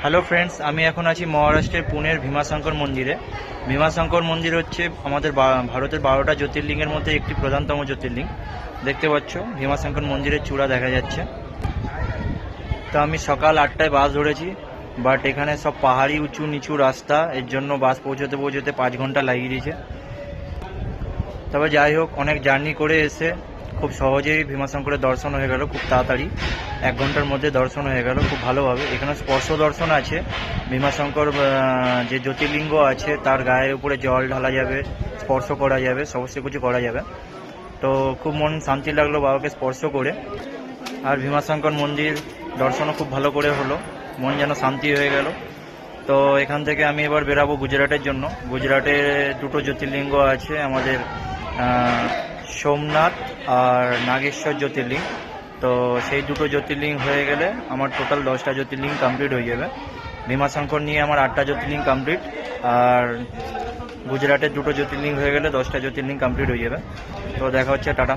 Hello friends, আমি এখন আছি মহারাষ্ট্রের পুনের ভীমাশঙ্কর মন্দিরে। ভীমাশঙ্কর মন্দির হচ্ছে আমাদের ভারতের 12টা জ্যোতির্লিঙ্গের মধ্যে একটি প্রধানতম জ্যোতির্লিঙ্গ। দেখতে পাচ্ছ ভীমাশঙ্কর মন্দিরের চূড়া দেখা যাচ্ছে। তো আমি সকাল 8টায় বাস ধরেছি, বাট এখানে সব পাহাড়ি উঁচু নিচু রাস্তা, এর জন্য বাস পৌঁছতে পৌঁছতে 5 ঘন্টা লাগিয়ে দিয়েছে। তবে যাই হোক, অনেক জার্নি করে এসে খুব সহজেই ভীমাশঙ্করের দর্শন হয়ে গেল, খুব তাড়াতাড়ি 1 ঘন্টার মধ্যে দর্শন হয়ে গেল খুব ভালোভাবে। এখানে স্পর্শ দর্শন আছে। ভীমাশঙ্কর যে জ্যোতির্লিঙ্গ আছে তার গায়ের উপরে জল ঢালা যাবে, স্পর্শ করা যাবে, সমস্ত কিছু করা যাবে। তো খুব মন শান্তি লাগলো বাবাকে স্পর্শ করে। আর ভীমাশঙ্কর মন্দির দর্শনও খুব ভালো করে হলো, মন যেন শান্তি হয়ে গেল। তো এখান থেকে আমি এবার বেরাবো গুজরাটের জন্য। গুজরাটে 2টো জ্যোতির্লিঙ্গ আছে আমাদের, সোমনাথ আর নাগেশ্বর জ্যোতির্লিঙ্গ। তো সেই 2টো জ্যোতির্লিঙ্গ হয়ে গেলে আমার টোটাল 10টা জ্যোতির্লিঙ্গ কমপ্লিট হয়ে যাবে। ভীমাশঙ্কর নিয়ে আমার 8টা জ্যোতির্লিঙ্গ কমপ্লিট, আর গুজরাটের 2টো জ্যোতির্লিঙ্গ হয়ে গেলে 10টা জ্যোতির্লিঙ্গ কমপ্লিট হয়ে যাবে। তো দেখা হচ্ছে, টাটা।